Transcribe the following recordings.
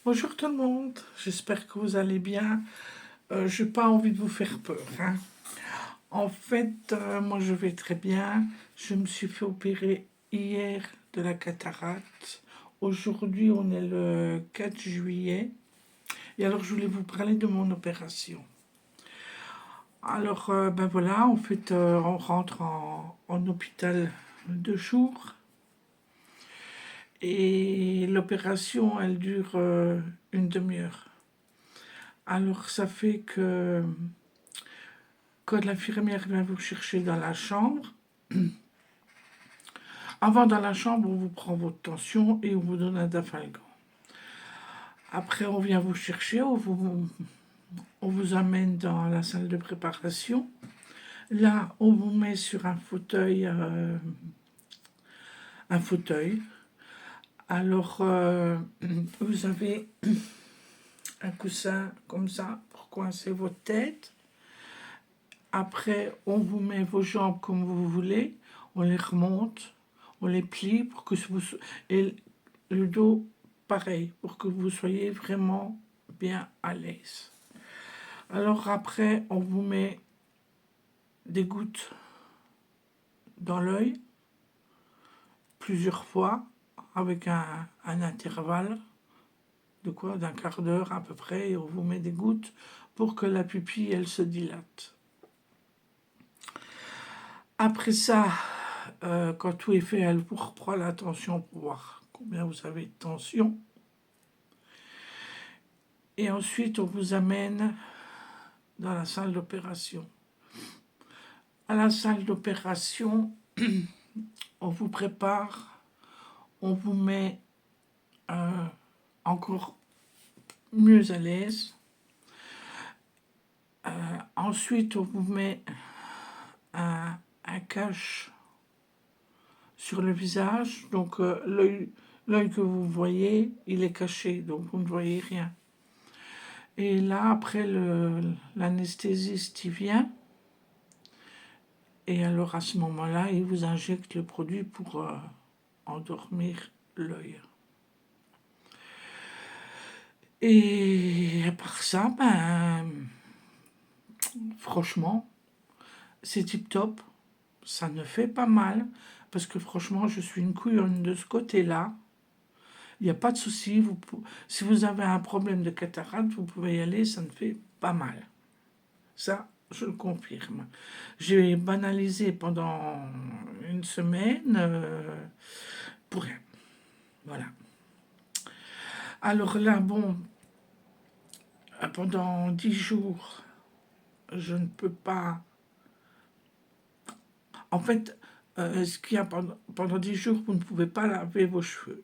Bonjour tout le monde, j'espère que vous allez bien. Je n'ai pas envie de vous faire peur, hein. En fait, moi je vais très bien. Je me suis fait opérer hier de la cataracte. Aujourd'hui, on est le 4 juillet. Et alors, je voulais vous parler de mon opération. Alors, ben voilà, en fait, on rentre en hôpital 2 jours. Et l'opération, elle dure une demi-heure. Alors, ça fait que quand l'infirmière vient vous chercher dans la chambre, avant dans la chambre, on vous prend votre tension et on vous donne un dafalgan. Après, on vient vous chercher, on vous amène dans la salle de préparation. Là, on vous met sur un fauteuil. Un fauteuil. Alors, vous avez un coussin comme ça pour coincer votre tête. Après, on vous met vos jambes comme vous voulez. On les remonte, on les plie pour que vous... Et le dos, pareil, pour que vous soyez vraiment bien à l'aise. Alors après, on vous met des gouttes dans l'œil, plusieurs fois, avec un intervalle d'un quart d'heure à peu près, et on vous met des gouttes pour que la pupille, elle se dilate. Après ça, quand tout est fait, elle vous reprend la tension pour voir combien vous avez de tension. Et ensuite, on vous amène dans la salle d'opération. À la salle d'opération, on vous prépare, on vous met encore mieux à l'aise. Ensuite, on vous met un cache sur le visage. Donc, l'œil que vous voyez, il est caché, donc vous ne voyez rien. Et là, après, l'anesthésiste, il vient. Et alors, à ce moment-là, il vous injecte le produit pour endormir l'œil. Et à part ça, franchement, c'est tip-top. Ça ne fait pas mal. Parce que franchement, je suis une couillonne de ce côté-là. Il n'y a pas de souci. Si vous avez un problème de cataracte, vous pouvez y aller, ça ne fait pas mal. Ça, je le confirme. J'ai banalisé pendant une semaine pour rien. Voilà. Alors là, bon, pendant 10 jours, je ne peux pas... En fait, ce qu'il y a pendant 10 jours, vous ne pouvez pas laver vos cheveux.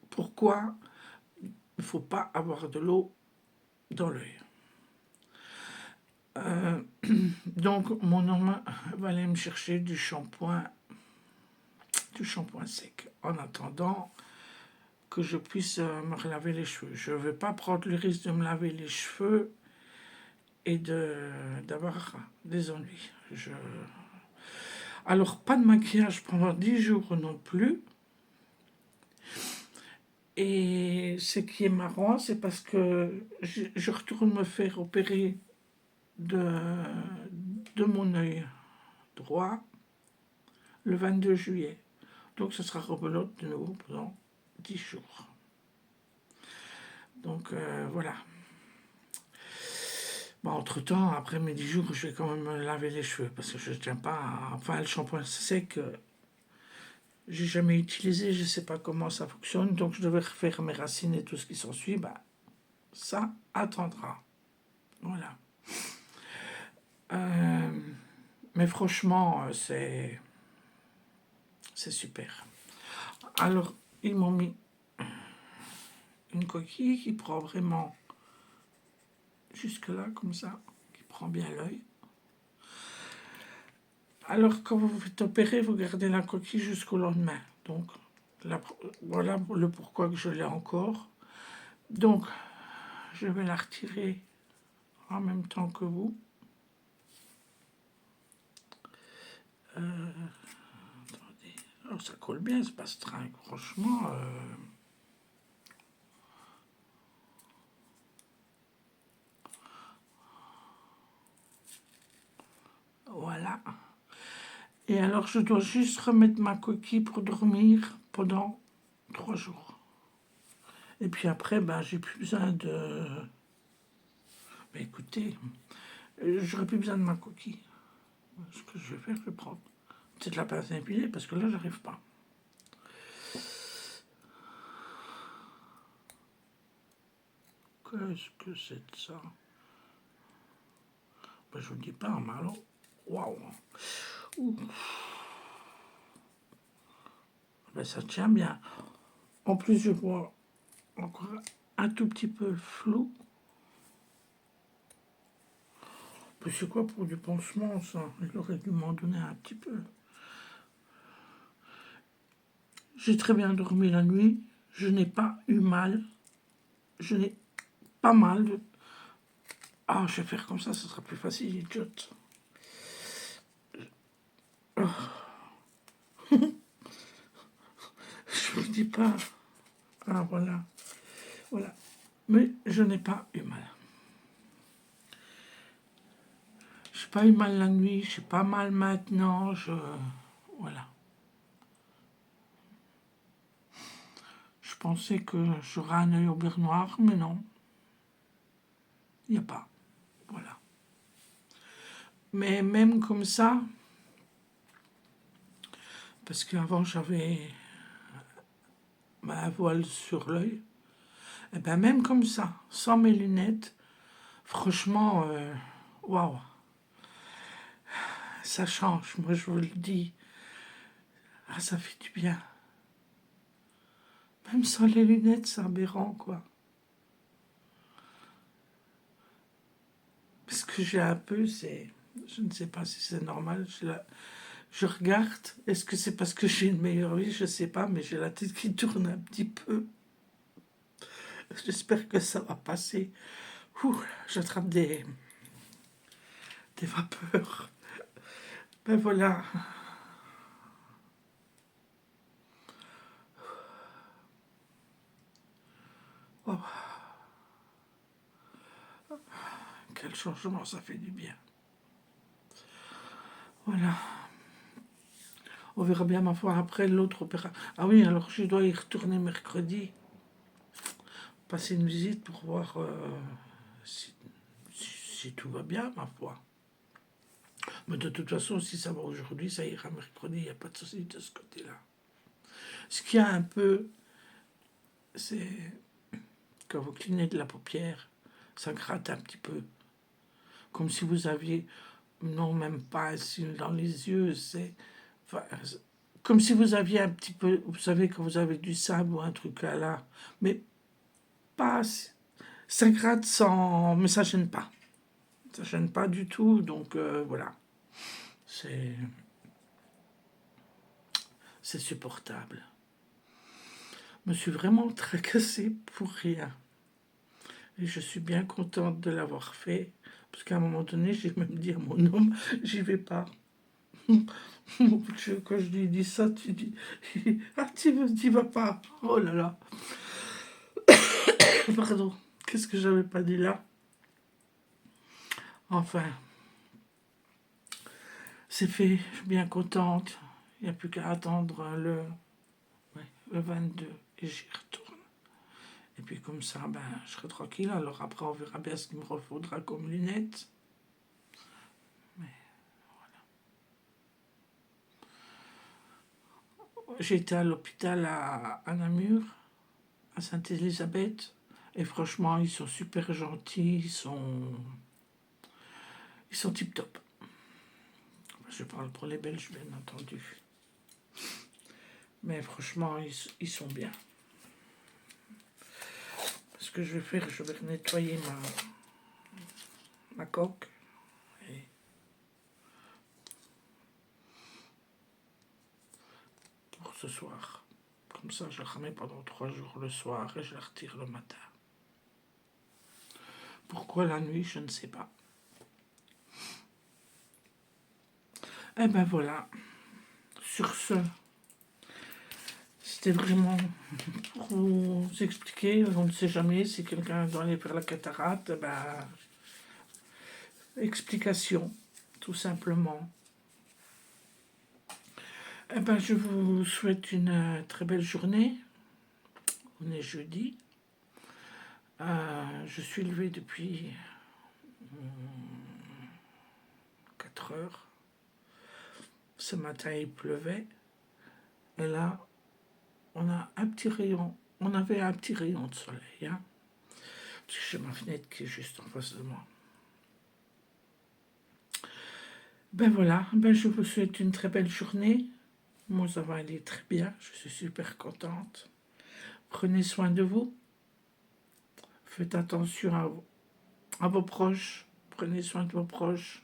Pourquoi? Il ne faut pas avoir de l'eau dans l'œil. Donc, mon homme va aller me chercher du shampoing sec. En attendant que je puisse me relaver les cheveux. Je ne veux pas prendre le risque de me laver les cheveux et d'avoir des ennuis. Alors, pas de maquillage pendant 10 jours non plus. Et ce qui est marrant, c'est parce que je retourne me faire opérer de mon œil droit le 22 juillet. Donc, ce sera rebelote de nouveau pendant 10 jours. Donc, voilà. Bon, entre-temps, après mes 10 jours, je vais quand même me laver les cheveux parce que je ne tiens pas à... Enfin, le shampoing sec, j'ai jamais utilisé, je ne sais pas comment ça fonctionne, donc je devais refaire mes racines et tout ce qui s'ensuit. Ça attendra. Voilà. Mais franchement, c'est super. Alors, ils m'ont mis une coquille qui prend vraiment jusque-là, comme ça, qui prend bien l'œil. Alors, quand vous vous faites opérer, vous gardez la coquille jusqu'au lendemain. Donc, voilà le pourquoi que je l'ai encore. Donc, je vais la retirer en même temps que vous. Attendez. Alors, ça colle bien, ce pastringue. Franchement, Voilà. Et alors, je dois juste remettre ma coquille pour dormir pendant 3 jours. Et puis après, ben, j'ai plus besoin de... Ben, écoutez, j'aurais plus besoin de ma coquille. Ce que je vais faire, je vais prendre peut-être la pince à épiler, parce que là, j'arrive pas. Qu'est-ce que c'est de ça? Ben, je vous dis pas, mais alors... Waouh! Ben, ça tient bien. En plus, je vois encore un tout petit peu flou. Ben, c'est quoi pour du pansement, ça? Il aurait dû m'en donner un petit peu. J'ai très bien dormi la nuit. Je n'ai pas eu mal. Je n'ai pas mal. Ah, je vais faire comme ça sera plus facile, idiote. Oh. Je vous dis pas. Ah, voilà. Voilà. Mais je n'ai pas eu mal. J'ai pas eu mal la nuit, j'ai pas mal maintenant, voilà. Je pensais que j'aurais un œil au beurre noir, mais non. Il n'y a pas. Voilà. Mais même comme ça, parce qu'avant j'avais ma voile sur l'œil, et bien même comme ça, sans mes lunettes, franchement, waouh, ça change, moi je vous le dis. Ah, ça fait du bien. Même sans les lunettes, c'est aberrant, quoi. Parce que j'ai un peu, je ne sais pas si c'est normal, je regarde, est-ce que c'est parce que j'ai une meilleure vie, je ne sais pas, mais j'ai la tête qui tourne un petit peu. J'espère que ça va passer. Ouh, j'attrape des vapeurs. Ben voilà. Oh, quel changement, ça fait du bien. Voilà. On verra bien, ma foi, après l'autre opération. Ah oui, alors je dois y retourner mercredi. Passer une visite pour voir si tout va bien, ma foi. Mais de toute façon, si ça va aujourd'hui, ça ira mercredi, il n'y a pas de souci de ce côté-là. Ce qu'il y a un peu, c'est quand vous clignez de la paupière, ça gratte un petit peu. Comme si vous aviez, non, même pas dans les yeux, c'est... Enfin, comme si vous aviez un petit peu, vous savez, quand vous avez du sable ou un truc là, mais pas... Ça gratte sans... Mais ça gêne pas. Ça gêne pas du tout, donc voilà. C'est supportable. Je me suis vraiment tracassée pour rien. Et je suis bien contente de l'avoir fait. Parce qu'à un moment donné, j'ai même dit à mon homme, j'y vais pas. Mon Dieu, quand je lui dis ça, tu dis, ah, t'y vas pas. Oh là là. Pardon, qu'est-ce que j'avais pas dit là? Enfin, c'est fait, je suis bien contente. Il n'y a plus qu'à attendre le 22 et j'y retourne. Et puis comme ça, ben, je serai tranquille. Alors après, on verra bien ce qu'il me refaudra comme lunettes. Mais voilà. J'ai été à l'hôpital à Namur, à Sainte-Élisabeth. Et franchement, ils sont super gentils. Ils sont tip-top. Je parle pour les Belges, bien entendu. Mais franchement, ils sont bien. Ce que je vais faire, je vais nettoyer ma coque. Et pour ce soir. Comme ça, je la remets pendant 3 jours le soir et je la retire le matin. Pourquoi la nuit, je ne sais pas. Et ben voilà. Sur ce, c'était vraiment pour vous expliquer. On ne sait jamais si quelqu'un doit aller faire la cataracte. Ben, explication, tout simplement. Eh ben, je vous souhaite une très belle journée. On est jeudi. Je suis levé depuis 4 heures. Ce matin, il pleuvait. Et là, on a un petit rayon. On avait un petit rayon de soleil. Hein, parce que j'ai ma fenêtre qui est juste en face de moi. Ben voilà, ben je vous souhaite une très belle journée. Moi, ça va aller très bien. Je suis super contente. Prenez soin de vous. Faites attention à vos proches. Prenez soin de vos proches.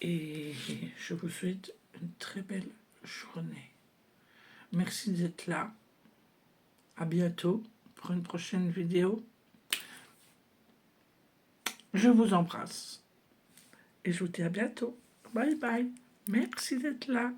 Et je vous souhaite une très belle journée. Merci d'être là. À bientôt pour une prochaine vidéo. Je vous embrasse. Et je vous dis à bientôt. Bye bye. Merci d'être là.